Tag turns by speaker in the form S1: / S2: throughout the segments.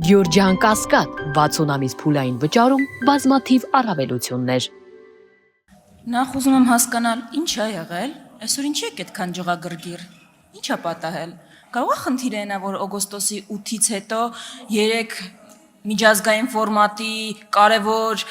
S1: Գյորջյան Կասկադ 60 ամիս փուլային վճարում բազմաթիվ առավելություններ։
S2: Նախ ուզում եմ հասկանալ, ինչ է եղել, այսօր ինչի եք այդքան ջղագրգիռ, ինչ է պատահել։ Կարող է խնդիր այնա, որ օգոստոսի 8-ից հետո 3 միջազգային ֆորմատի կարևոր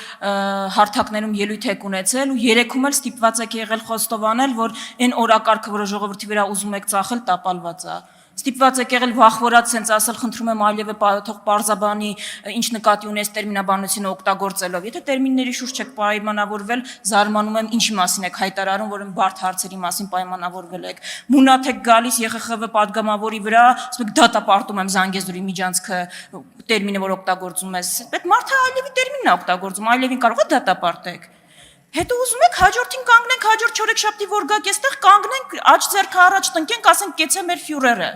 S2: հարթակներում ելույթ եք ունեցել ու 3-ում էլ ստիպված եք եղել խոստովանել, որ այն օրակարգը, որը ժողովրդի վրա ուզում եք ծախել, տապալված է։ Ստիպված եք եղել վախվորած սենց ասել, խնդրում եմ այլևս թող պարզաբանի, ինչ նկատի ունես տերմինաբանությունը օգտագործելով։ Եթե տերմինների շուրջ եք պայմանավորվել, զարմանում եմ ինչի մասին եք հայտարարում, որ բարդ հարցերի մասին պայմանավորվել եք։ Մունաթ եք գալիս ԵԽԽՎ падգամավորի վրա, ասում եք դատապարտում եմ Զանգեզուրի միջանցքը տերմինը, որ օգտագործում ես։ Այդ մարդը այլևի տերմինն է օգտագործում, այլևին կարող է դատապարտեք։ Հետո ուզում եք հաջորդին կանգնենք, հաջորդ չորեքշաբթի որ գաք այստեղ կանգնենք, աջ ձեռքը առաջ տնկենք, ասենք կեցե մեր ֆյուրերը։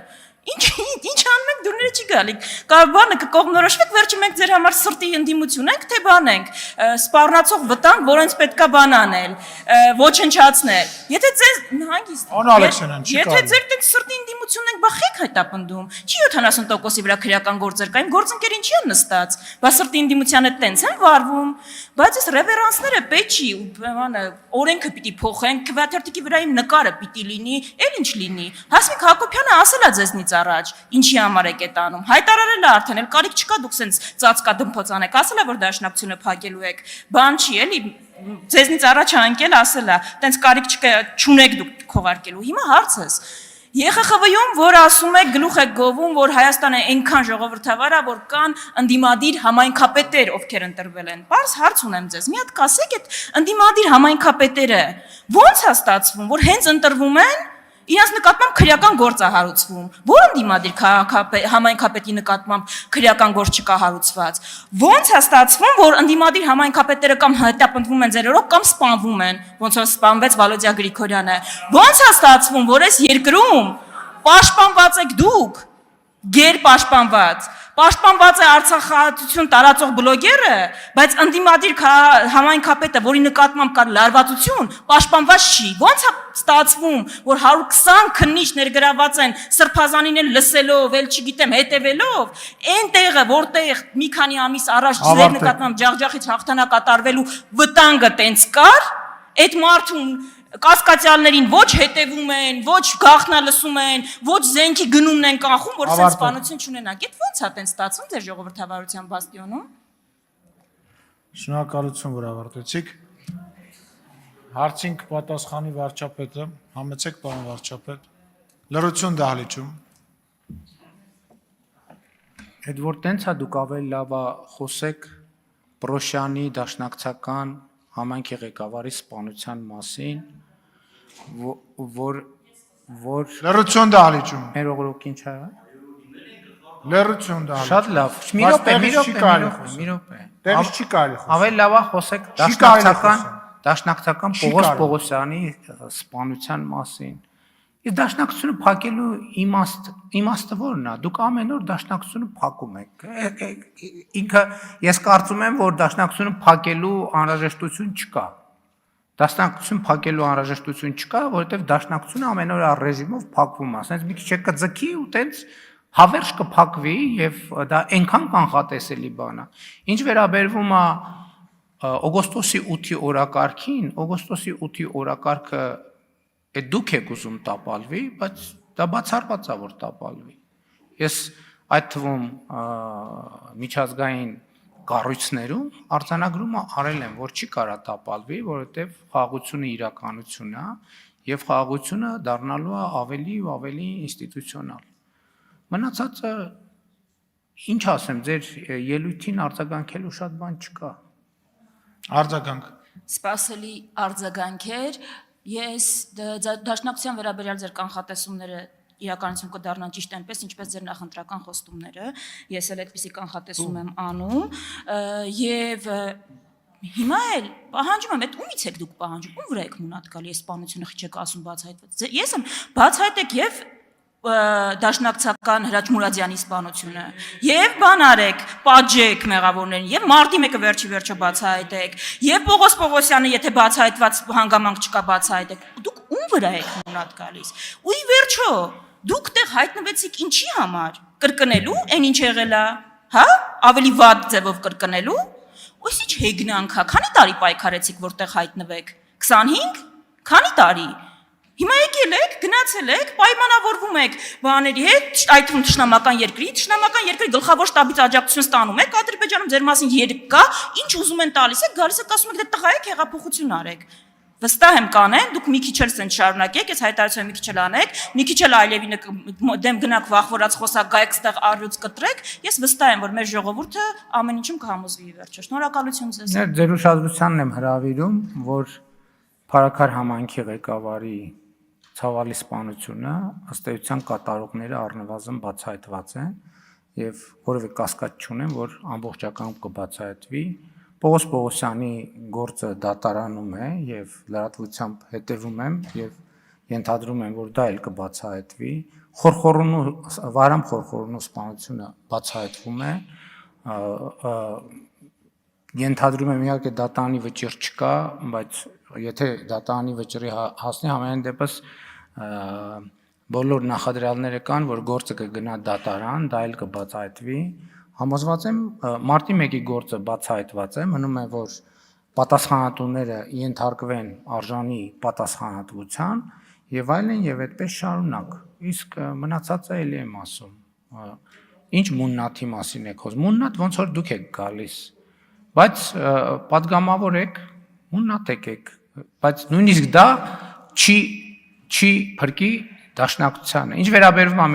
S2: Ինչ անում եք դուրները չի գալի։ Բանը կկողմնորոշվեք, վերջը մենք ձեր համար սրտի ընդդիմություն ենք, թե բան ենք, սպառնացող վտանգ, որոնց պետքա բան անել, ոչնչացնել։ Եթե ձեզ հանգիստ։
S3: Անա Ալեքսանյան, չի
S2: Եթե ձեր տեղ սրտի ընդդիմություն եք, բա խեք հայտապնդում։ Չի 70%-ի վրա քրեական գործեր կային, գործընկեր ինչի են նստած։ Բա սրտի ընդդիմությանը տենց են վարվում։ Բայց այս ռևերանսները պետք չի, բանը օրենքը պիտի փոխեն, քվեաթերթիկի վրա իմ նկարը պիտի լինի, էլ ինչ լինի։ Հասմիկ Հակոբյանը ասել է ձեզնից առաջ, ինչի համար եք այդ անում։ Հայտարարել է արդեն, էլ կարիք չկա դուք սենց ծածկա դմփոց անեք, ասել է որ դաշնակցությունը փակելու եք։ Բան չի, էլի ձեզնից առաջ անկել ասել է, տենց կարիք չկա, չունեք դուք քողարկելու։ Հիմա հարցս ԵԽԽՎ-ում, որ ասում եք, գլուխ եք գովում, որ Հայաստանը այնքան ժողովրդավար է, որ կան ընդդիմադիր համայնքապետեր, ովքեր ընտրվել են։ Պարզ հարց ունեմ ձեզ, մի հատ կասեք այդ ընդդիմադիր համայնքապետերը ո՞նց է ստացվում, որ հենց ընտրվում են, իրենց նկատմամբ քրեական գործ է հարուցվում։ Որ ընդդիմադիր համայնքապետի նկատմամբ քրեական գործ չկա հարուցված։ Ո՞նց է ստացվում, որ ընդդիմադիր համայնքապետերը կամ հետապնդվում են ձերերով կամ սպանվում են, ոնց որ սպանվեց Վալոդիա Գրիգորյանը։ Ո՞նց է ստացվում, որ այս երկրում պաշտպանված եք դուք, գերպաշտպանված։ Պաշտպանված է Արցախահայություն տարածող բլոգերը, բայց ընդդիմադիր համայնքապետը, որի նկատմամբ կար լարվածություն, պաշտպանված չի։ Ոնց է ստացվում, որ 120 քննիչ ներգրաված են սրբազանին էլ լսելով, էլ չգիտեմ, հետևելով, այն տեղը, որտեղ մի քանի ամիս առաջ ձեր նկատմամբ ջախջախից հաղթանակ կատարվելու վտանգը տենց կար, այդ մարդուն կասկածյալներին ոչ հետևում են, ոչ գաղտնա լսում են, ոչ զենքի գնումն են կանխում, որ սենց սպանություն չունենանք։ Այդ ո՞նց է տենց ստացվում ձեր ժողովրդավարության բաստիոնում։
S3: Շնորհակալություն, որ ավարտեցիք։ Հարցին կպատասխանի վարչապետը, համեցեք պարոն վարչապետ։ Լրություն դահլիճում։
S4: Այդ որ տենց է դուք ավելի լավ խոսեք Պրոշյանի դաշնակցական համայնքի ղեկավարի սպանության մասին, որ
S3: Լրություն դահլիճում։
S4: մեր օգրոք ինչ է։
S3: Լրություն դահլիճում։
S4: Շատ լավ։ Մի րոպե։
S3: Տերից չի կարելի խոսել։
S4: Ավելի լավ է խոսեք դաշնակցական Պողոս Պողոսյանի սպանության մասին։ Իսկ դաշնակցությունը փակելու իմաստը ո՞րն է։ Դուք ամեն օր դաշնակցությունը փակում եք։ Ինքը ես կարծում եմ, որ դաշնակցությունը փակելու անհրաժեշտություն չկա։ Դաշնակցություն փակելու անհրաժեշտություն չկա, որովհետև դաշնակցությունը ամեն օր ռեժիմով փակվում է։ Ասենց մի քիչ կձգի ու տենց հավերժ կփակվի եւ դա այնքան կանխատեսելի բան է։ Ինչ վերաբերվում է օգոստոսի 8-ի օրակարգին, օգոստոսի 8-ի օրակարգը այդ դուք եք ուզում տապալվի, բայց դա բացառված է որ տապալվի։ Ես այդ թվում միջազգային կառույցներում արձանագրումը արել եմ, որ չի կարա տապալվի, որովհետև խաղաղությունը իրականություն է եւ խաղաղությունը դառնալու է ավելի ու ավելի ինստիտուցիոնալ։ Մնացածը ինչ ասեմ, ձեր ելույթին արձագանքելու շատ բան չկա։
S3: Արձագանք։
S2: Սպասելի արձագանքեր, ես դաշնակցության վերաբերյալ ձեր կանխատեսումները իրականություն կդառնան ճիշտ այնպես, ինչպես ձեր նախընտրական խոստումները, ես էլ այդպիսի կանխատեսում եմ անում, եւ հիմա էլ պահանջում եմ, այդ ումից եք դուք պահանջում, ում վրա եք մունատ գալի, այս սպանությունը չեք ասում բացահայտված։ Ես եմ բացահայտեք եւ դաշնակցական Հրաչ Մուրադյանի սպանությունը եւ բան արեք, պատժեք մեղավորներին եւ մարտի 1-ը վերջի վերջը բացահայտեք եւ Պողոս Պողոսյանը եթե բացահայտված հանգամանք չկա բացահայտեք։ Դուք ում վրա եք մունատ գալիս։ Ու ի վերջո դուք տեղ հայտնվեցիք ինչի համար։ Կրկնելու այն ինչ եղել է, հա։ ավելի վատ ձևով կրկնելու։ Ոսիչ հեգնանքա, քանի տարի պայքարեցիք, որտեղ հայտնվեք։ 25? Քանի տարի։ Հիմա եկել եք, գնացել եք, պայմանավորվում եք բաների հետ, այդ թվում թշնամական երկրի գլխավոր շտաբից աջակցություն ստանում եք, Ադրբեջանում ձեր մասին երկ կա, ինչ ուզում են տալիս եք, գալիս եք ասում եք դե տղա եք հեղափոխություն արեք։ Վստահ եմ կանեն, դուք մի քիչ էլ սենց շարունակեք, այս հայտարարությունը մի քիչ էլ անեք, մի քիչ էլ Ալիևինը դեմ գնաք վախվորած խոսակ գայեք ստեղ առյուծ կտրեք, ես վստահ եմ, որ մեր ժողովուրդը ամեն ինչում կհամոզվի վերջը։ Շնորհակալություն ձեզ։
S4: Ձեր ուշադրությանն եմ հրավիրում, որ Փարաքար համայնքի ղեկավարի ցավալի սպանությունը ըստ էության կատարողները առնվազն բացահայտված են եւ որևէ կասկած չունեմ, որ ամբողջական կբացահայտվի։ Պողոս Պողոսյանի գործը դատարանում է եւ լրատվությամբ հետեւում եմ եւ ենթադրում եմ, որ դա էլ կբացահայտվի։ Վարամ Խորխորունու սպանությունը բացահայտվում է։ Ենթադրում եմ իհարկե դատարանի վճիռ չկա, բայց եթե դատարանի վճռի հասնի, համենայն դեպս բոլոր նախադրյալները կան, որ գործը կգնա դատարան, դա էլ կբացահայտվի։ Համոզված եմ, մարտի 1-ի գործը բացահայտված է, մնում է, որ պատասխանատուները ենթարկվեն արժանի պատասխանատվության եւ այլն եւ այդպես շարունակ։ Իսկ մնացածը էլի եմ ասում։ Ինչ մուննաթի մասին եք խոսում։ Մուննաթ ոնց որ դուք եք գալիս, բայց падգամավոր եք, մուննաթ եք, բայց նույնիսկ դա չի փրկի դաշնակցությանը։ Ինչ վերաբերվում է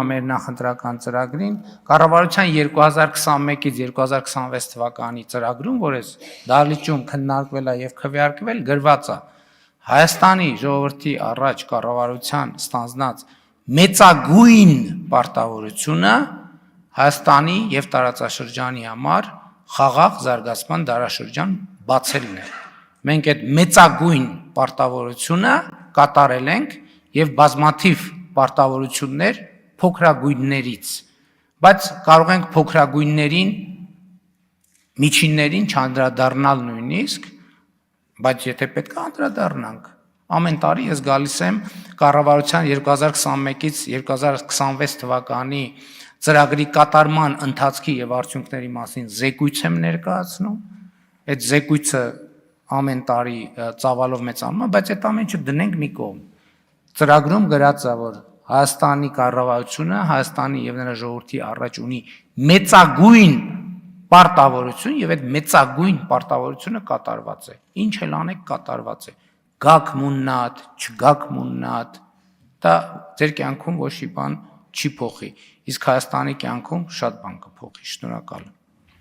S4: մեր նախընտրական ծրագրին, կառավարության 2021-ից 2026 թվականի ծրագրում, որ այս դահլիճում քննարկվել է եւ քվեարկվել, գրված է Հայաստանի ժողովրդի առաջ կառավարության ստանձնած մեծագույն պարտավորությունը Հայաստանի եւ տարածաշրջանի համար խաղաղ զարգացման դարաշրջան բացելն է։ Մենք այդ մեծագույն պարտավորությունը կատարել ենք եւ բազմաթիվ պարտավորություններ փոքրագույններից, բայց կարող ենք փոքրագույններին, միջիններին չանդրադառնալ նույնիսկ, բայց եթե պետք է անդրադառնանք, ամեն տարի ես գալիս եմ կառավարության 2021-ից 2026 թվականի ծրագրի կատարման ընթացքի եւ արդյունքների մասին զեկույց եմ ներկայացնում, այդ զեկույցը ամեն տարի ծավալով մեծանում է, բայց այդ ամեն ինչը դնենք մի կողմ։ Ծրագրում գրած է, որ Հայաստանի կառավարությունը Հայաստանի եւ նրա ժողովրդի առաջ ունի մեծագույն պարտավորություն եւ այդ մեծագույն պարտավորությունը կատարված է։ Ինչ էլ անեք կատարված է։ Գաք մուննատ, չգաք մուննատ, դա ձեր կյանքում ոչ մի բան չի փոխի։ Իսկ Հայաստանի կյանքում շատ բան կփոխի։ Շնորհակալ եմ։